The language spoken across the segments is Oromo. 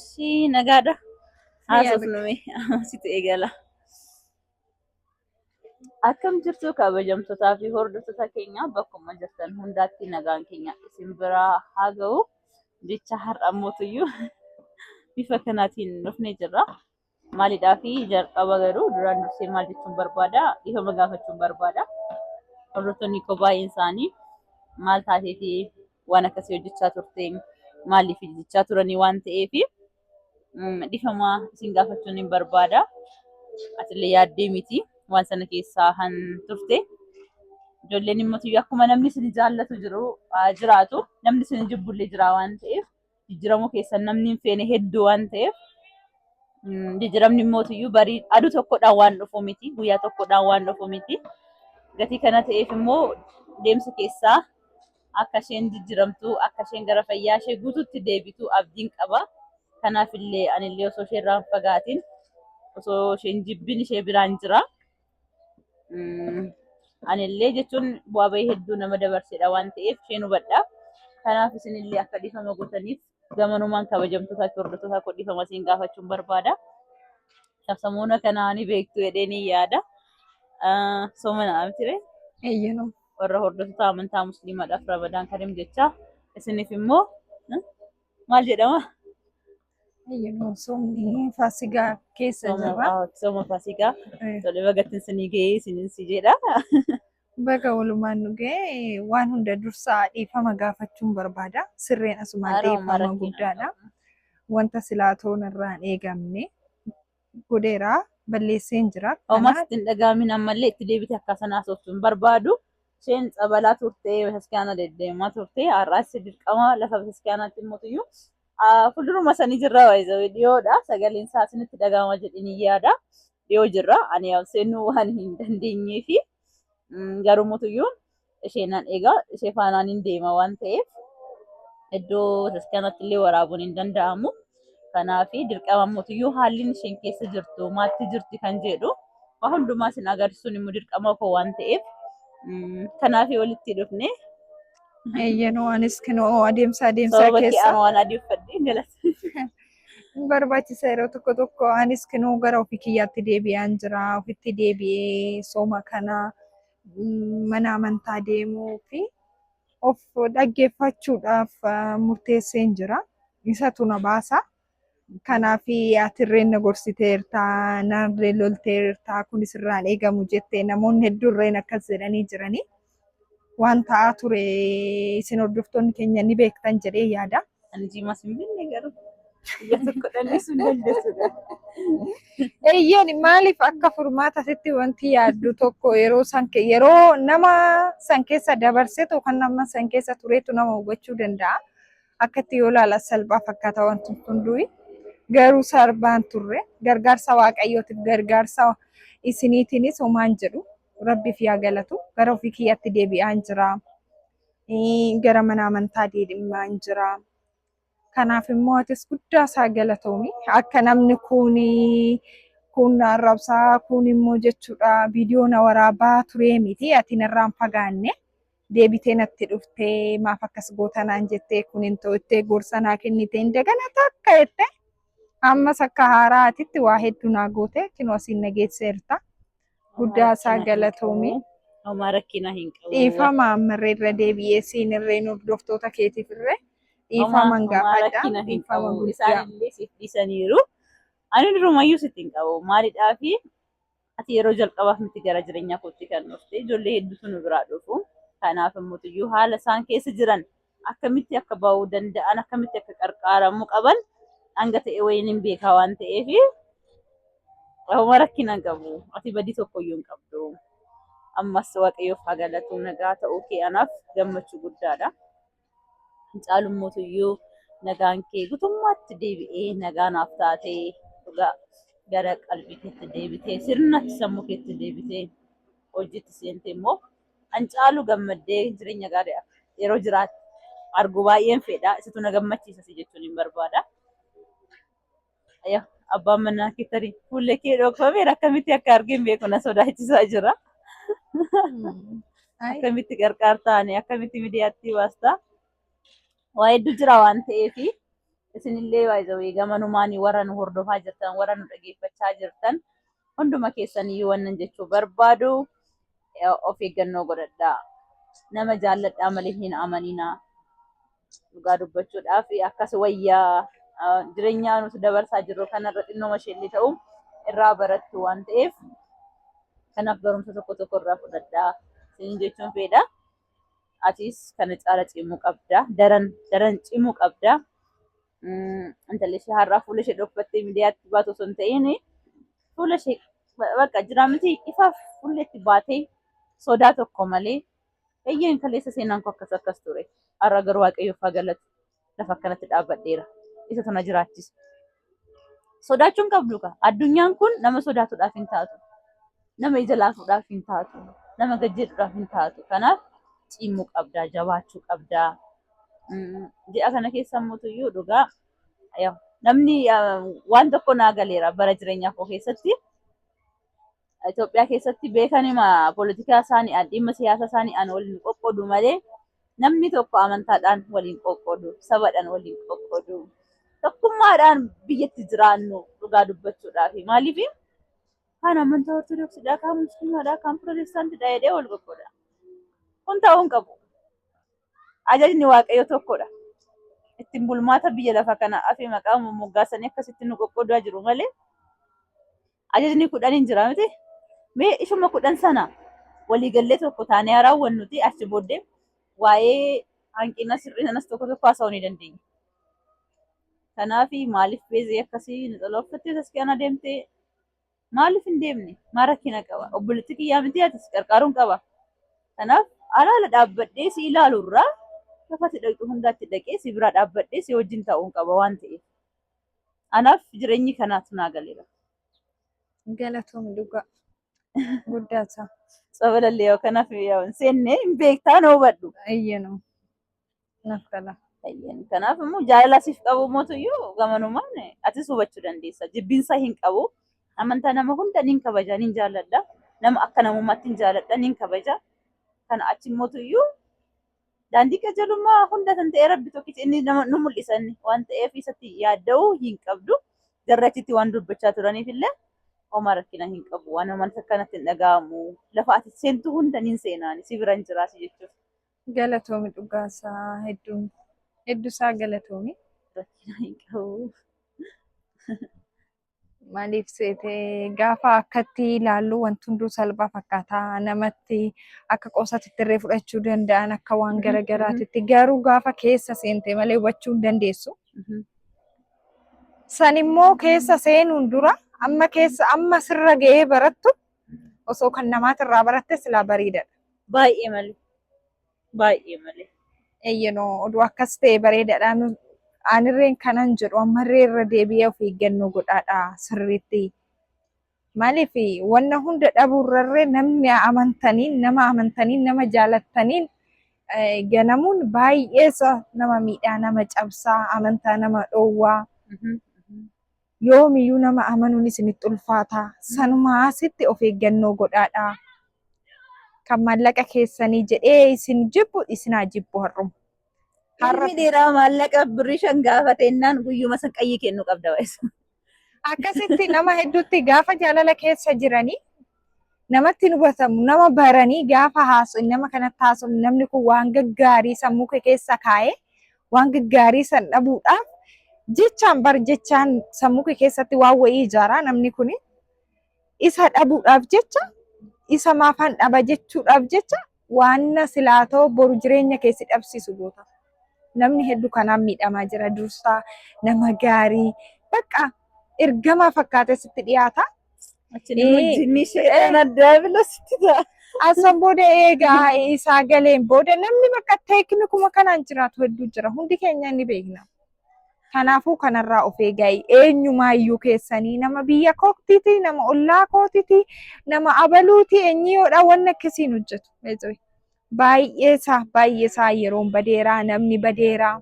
Ashii nagaadha. Haasofnume situ eegala. Akkam jirtu kabajamtootaa fi hordoftoota keenya bakkuma jirtan hundaatti nagaan keenya isin biraa haa ga'u. Jecha har'ammootuyyuu bifa kanaatiin dhufnee jirra. Maaliidhaaf jalqaba garuu duraan dursee maal jechuun barbaada? Dhiifama gaafachuun barbaada. Hordoftoonni koo baay'een isaanii maal taateefi waan akkasii hojjechaa turte maaliif jechaa turanii waan ta'eef dhiifama isin gaafachuun hin barbaada. Atillee yaaddee miti waan sana keessaa han turte. Ijoolleen immoo akkuma namni isin jaallatu jiraatu namni isin jibbullee jira waan ta'eef jijjiiramuu keessan namni hin feene hedduu waan ta'eef jijjiiramni immoo barii aduu tokkodhaan waan dhufu miti guyyaa tokkodhaan waan dhufu miti. Gatii kana ta'eef immoo deemsa keessaa akka isheen jijjiiramtu akka isheen gara fayyaa ishee guutuutti deebitu abdiin qaba. Kanaaf illee anillee osoo ishee irraa hin fagaatiin osoo isheen jibbin ishee biraan jira. Anillee jechuun bu'aa bahii hedduu nama dabarsedha waan ta'eef isheen hubadha. Kanaaf isinillee akka dhiifama gootaniif gamanumaan kabajamtootaa fi hordoftoota koo dhiifama isin gaafachuun barbaada. Sabsamuuna kanaa ni beektu jedhee ni yaada. Soomana amitire Eeyyano. warra hordoftoota amantaa musliimaadhaaf Ramadaan Kariim jecha isiniif immoo maal jedhama? Eeyyano soomni Faasigaa keessa jirra. Sooma Faasigaa tolee bagattiin isinii ga'ee isiniin si jedha. Baga walumaan nu ga'e waan hunda dursaa dhiifama gaafachuun barbaada. Sirreen asumaan dhiifama guddaadha. Wanta silaa toon irraa hin eegamne godheeraa balleesseen jira. Homas ittiin dhagaamin ammallee itti deebite akka sanaa sooftuun barbaadu. Isheen tsabalaa turtee bataskaana deddeemaa turtee har'aas dirqama lafa bataskaanaatti immoo fuulduruma sanii jirra dhiyoodha. Sagaleen isaa isinitti dhagahama jedhanii yaada. Dhiyoo jirra. Ani seenuu waan hin dandeenyee fi garuu mootuyyuun isheenan egaa ishee faanaan hin deema waan ta'eef iddoo bataskaanaatti illee waraabuun hin danda'amu. Kanaaf dirqama mootuyyuu haalli isheen keessa jirtu maatti jirti kan jedhu waan hundumaa isin agarsiisuun immoo dirqama koo waan ta'eef kanaaf walitti dhufne. Eeyyanoo anis kunoo adeemsa keessa waan adii uffadhee galata. Barbaachisa yeroo tokko anis kunoo gara ofii kiyyaatti deebi'aan jira. Ofitti deebi'ee sooma kana mana amantaa deemuu fi of dhaggeeffachuudhaaf murteesseen jira. Isatu na baasa. Kanaaf atirree na gorsiteerta, narree lolteerta, kunis irraan eegamu jettee namoonni hedduurreen akkas jedhanii jiranii. Waan ta'aa ture isin hordoftoonni keenya ni beektan jedhee yaada. Ani jimas hin binne garuu biyya tokko dhallisu hin dandeessudha. Eeyyeen maaliif akka furmaata asitti wanti yaaddu tokko yeroo nama san keessa dabarsetu kan nama san keessa turetu nama hubachuu danda'a. Akkatti yoo ilaala salphaa fakkaata wanti hunduuyi. Garuu sarbaan turre gargaarsa waaqayyootiif gargaarsa isiniitiinis homaan jedhu rabbiif yaa galatu gara ofii kiyyaatti deebi'aan jira. Gara mana amantaa deemaan jira. Kanaaf immoo atis guddaa isaa galatoomi. Akka namni kun arrabsaa kun immoo jechuudha viidiyoo na waraabaa ture miti ati narraan fagaanne deebitee natti dhuftee maaf akkas gootanaan jettee kun hin ta'uttee gorsa naa kennitee hin dagana takka jettee. Ammas akka haaraatitti waa hedduu naa goote kinoo asiin nageesseerta. Guddaa isaa galatoomi. Homaa rakkina hin qabu. Dhiifama ammarree irra deebi'ee siin irree hordoftoota keetiif irree dhiifama gaafadha. Dhiifama guddaa. Isaanillee siif dhiisaniiru. Ani durumayyuu sitti hin qabu. Maaliidhaaf ati yeroo jalqabaaf miti gara jireenya kootti kan dhufte ijoollee hedduutu nu biraa dhufu. Kanaaf immoo haala isaan keessa jiran akkamitti akka bahuu danda'an akkamitti akka gargaaramuu qaban hanga ta'e wayiin hin beekaa waan ta'eef homaa rakkina hin qabu. Ati badii tokkoyyuu hin qabdu. Ammas waaqayyoof haa galatu nagaa ta'uu kee anaaf gammachuu guddaadha. Caalummotuyyuu nagaan kee guutummaatti deebi'ee nagaa naaf taatee dhugaa gara qalbii keetti deebitee sirnatti sammuu keetti deebitee hojiitti seentee immoo an caalu gammaddee jireenya gaarii yeroo jiraatu argu baay'een fedha. Isatu na gammachiisa jechuun hin barbaada. Abbaan manaa kee tarii fuullee kee dhokfameera akkamitti akka argeen beeku na sodaachisaa jira. Akkamitti gargaartaane akkamitti miidiyaatti baastaa waa hedduu jira waan ta'eef isinillee baay'ee gamanumaanii warra nu hordofaa jirtan warra nu dhageeffachaa jirtan hunduma keessanii wannan jechuu barbaadu of eeggannoo godhadhaa. Nama jaalladhaa malee hin amaninaa. Dhugaa dubbachuudhaaf akkas wayyaa jireenya nuti dabarsaa jirru kanarra xinnoo isheellee ta'u irraa barattu waan ta'eef kanaaf barumsa tokko tokko irraa fudhadhaa isin jechuun fedha. Atis kana caala cimuu qabda. Daran cimuu qabda. Intalli ishee har'aa fuula ishee dhokfattee miidiyaatti baatu osoo hin ta'in fuula ishee bakka jira miti ifaaf fuula itti baatee sodaa tokko malee eeyyeen kaleessa seenaan koo akkas ture. Har'a garuu Waaqayyoof haa galatu lafa akkanatti dhaabbadheera. Isa tana jiraachisa. Sodaachuun qabdu ka. Addunyaan kun nama sodaatuudhaaf hin taatu. Nama ija laafuudhaaf hin taatu. Nama gajjeedhuudhaaf hin taatu. Kanaaf cimuu qabdaa, jabaachuu qabdaa. Ji'a kana keessa mootuyyuu dhugaa namni waan tokko naa galeera bara jireenyaa koo keessatti. Itoophiyaa keessatti beekanima poolitikaa isaanii dhimma siyaasa isaanii waliin qoqqoodu malee namni tokko amantaadhaan waliin qoqqoodu, sabaadhaan waliin qoqqoodu, tokkummaadhaan biyyatti jiraannu dhugaa dubbachuudhaaf. Maaliif kan amantaa ortodoksiidhaa, kan musliimaadhaa, kan pirootestaantiidhaa jedhee wal qoqqooda. Kun ta'uu hin qabu. Ajajni Waaqayyo tokkodha. Ittiin bulmaata biyya lafa kana afee maqaa moggaasanii akkasitti nu qoqqoodaa jiru malee ajajni 10 hin jira miti. Mee ishuma 10 sana waliigallee tokko taanee haa raawwannuti achi booddee waa'ee hanqina sirrii sanas tokko haasa'uu ni dandeenya. Kanaaf maaliif beezee akkasii nixala uffattee taskiyaan adeemtee maaliif hin deemne? Maa rakkina qaba? Obboleetti kiyyaa miti atis qarqaaruun qaba. Kanaaf alaala dhaabbadhee si ilaaluurraa lafatti dhaqxu hundaatti dhaqee si bira dhaabbadhee si wajjin ta'uun qaba waan ta'eef. Anaaf jireenyi kanaatu naa galeera. Galatoom dhugaa guddaata. Sabalallee yoo kanaaf seenne hin beektaa na hubadhu. Ayyanoo naaf gala. Kanaaf immoo jaalala siif qabu mootuyyuu gamanumaan atis hubachuu dandeessa. Jibbinsa hin qabu. Amantaa nama hunda niin kabaja, niin jaalladha. Nama akka namummaatti hin jaalladha, niin kabaja. Kana achi mootuyyuu daandii qajeelummaa hunda kan ta'e rabbi tokkichi inni nu mul'isan waan ta'eef isatti yaadda'uu hin qabdu. Jarrachitti waan dubbachaa turaniif illee homaa rakkina hin qabu. Waan amanta kanatti hin dhaga'amu. Lafa ati seentu hunda niin seenaan si biran jiraasi jechuudha. Galatoomi dhugaasaa hedduusaa galatoomi. Rakkina hin qabu. Maaliif seetee gaafa akkatti ilaallu wanti hunduu salphaa fakkaata. Namatti akka qoosaatti irree fudhachuu danda'an akka waan garagaraatitti garuu gaafa keessa seentee malee hubachuu hin dandeessu. San immoo keessa seenuun dura amma sirra ga'ee barattu osoo kan namaatirraa baratte silaa bareedaadha. Baay'ee malee. Baay'ee malee. Eeyyanoo oduu akkas ta'e bareedaadhaan aanirreen kanan jedhu ammarree irra deebi'ee of eeggannoo godhaadha sirriitti. Maaliif wanna hunda dhabuurrarree nama amantaniin nama jaalattaniin ganamuun baay'eesa nama miidhaa nama cabsaa amantaa nama dhoowwaa. Yoomiyyuu nama amanuun isinitti ulfaata. Sanumaa asitti of eeggannoo godhaadha. Kan maallaqa keessanii jedhee isin jibbu isinaa jibbu har'uma. Harmi dhiiraa maallaqa birrii 5 gaafatennaan guyyuma san qayyii kennuu qabda wayisu. Akkasitti nama hedduutti gaafa jaalala keessa jiranii namatti hubatamu nama baranii gaafa haasu nama kanatti haasu namni kun waan gaggaarii sammuu keessa kaa'ee waan gaggaarii san dhabuudhaaf jechaan sammuu keessatti waan wayii ijaaraa namni kun isa dhabuudhaaf jecha isa maafaan dhaba jechuudhaaf jecha waan silaatoo boru jireenya keessi dhabsiisu goota. Namni hedduu kanaan miidhamaa jira. Dursaa nama gaarii bakka ergama fakkaatee sitti dhiyaata. Asan booda eegaa isaa galeen booda namni bakka teeknikuma kanaan jiraatu hedduu jira. Hundi keenya ni beekna. Kanaafuu kanarraa of eegaa eenyumaayyuu keessanii nama biyya kootiiti, nama ollaa kootiiti, nama abaluuti eenyuudha wanni akkasiin hojjetu. Baay'eesaa yeroon badeeraa namni badeeraa.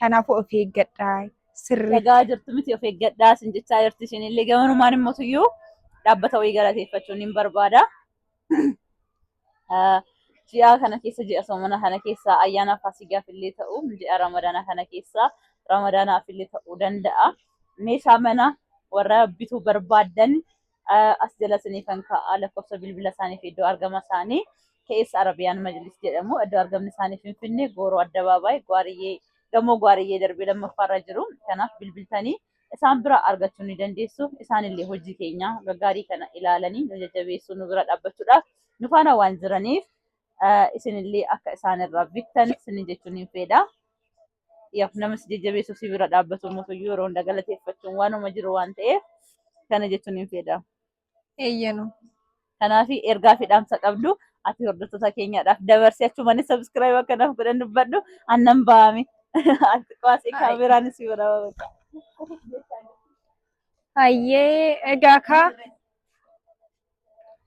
Kanaafuu of eeggadhaa. Sirrii. Dhagaa jirtu miti of eeggadhaa sin jechaa jirti isinillee gamanumaan immoo dhaabbata wayii galateeffachuun hin barbaada. ji'a kana keessa ji'a soomana kana keessa ayyaana faasigaaf illee ta'u ji'a ramadaana kana keessa ramadaanaaf illee ta'uu danda'a. Meeshaa mana warra bituu barbaadan as jala isinii kan kaa'aa lakkoofsa bilbila isaanii fi iddoo argama isaanii keessa Arabiyaan Majlis jedhamu iddoo argamni isaanii Finfinnee Gooroo Addabaabaayii Gwaariyyee gamoo Gwaariyyee darbee lammaffaarra jiru. Kanaaf bilbiltanii isaan bira argachuu ni dandeessu. Isaanillee hojii keenya gaggaarii kana ilaalanii nu jajjabeessuu nu bira dhaabbachuudhaaf nu faana waan jiraniif isinillee akka isaanirraa bittan isin jechuun hin fedha. Yaaf namas jajjabeessuu si bira dhaabbatu mutuyyuu yeroo hunda galateeffachuun waanuma jiru waan ta'eef kana jechuun hin fedha. Eeyyanu. Kanaaf ergaa fi dhaamsa qabdu ati hordoftoota keenyaadhaaf dabarsee achumaan subscribe akkanaaf godhan dubbadhu annan baame. Ati qaasee kaameraan si bira baata. Hayyee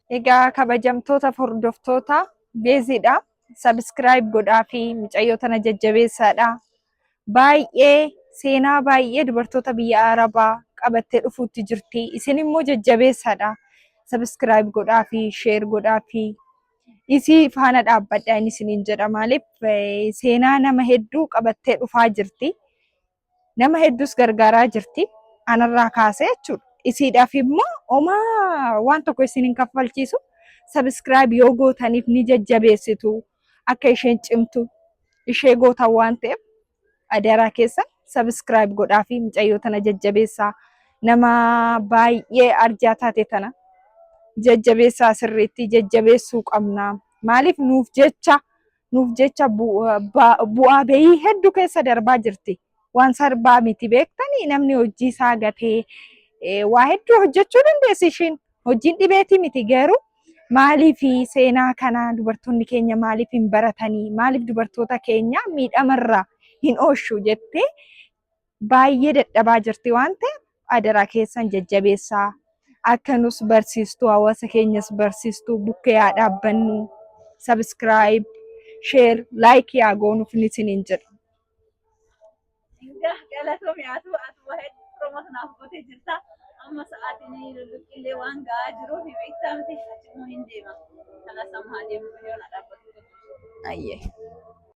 egaa kabajamtoota hordoftoota beezidha. Subscribe godhaa fi mucayyoo tana jajjabeessaadha. Baay'ee seenaa baay'ee dubartoota biyya Arabaa qabattee dhufuutti jirti. Isin immoo jajjabeessaadha. Subscribe godhaa fi share godhaa fi isii faana dhaabbadhaa isiniin jedha. Maaliif seenaa nama hedduu qabattee dhufaa jirti. Nama hedduus gargaaraa jirti. Anarraa kaasee jechuudha. Isiidhaaf immoo homaa waan tokko isin hin kaffalchiisu. Subscribe yoo gootaniif ni jajjabeessitu. Akka isheen cimtu ishee gootan waan ta'eef adaraa keessa subscribe godhaa fi mucayyoo tana jajjabeessaa. Nama baay'ee arjaa taate tana jajjabeessaa sirriitti jajjabeessuu qabna. Maaliif nuuf jecha bu'aa bahii hedduu keessa darbaa jirti. Waan sarbaa miti beektanii namni hojii isaa gatee waa hedduu hojjechuu dandeessi ishiin. Hojiin dhibeetii miti garuu maaliif seenaa kana dubartoonni keenya maaliif hin baratanii? Maaliif dubartoota keenya miidhamarraa hin oolchu jettee baay'ee dadhabaa jirti waan ta'eef adaraa keessan jajjabeessaa. Akka nus barsiistuu hawaasa keenyas barsiistuu bukkee haa dhaabbannu. Subscribe, share, like yaa goonuuf ni isiniin jedha. Galatoomii atu waa'ee promoosinaaf gootee jirta. Amma sa'aatiin illee waan ga'aa jiruuf beektaa miti achitti hin deema. Kanas amma deemu yoo na dhaabbatu. Ayyee.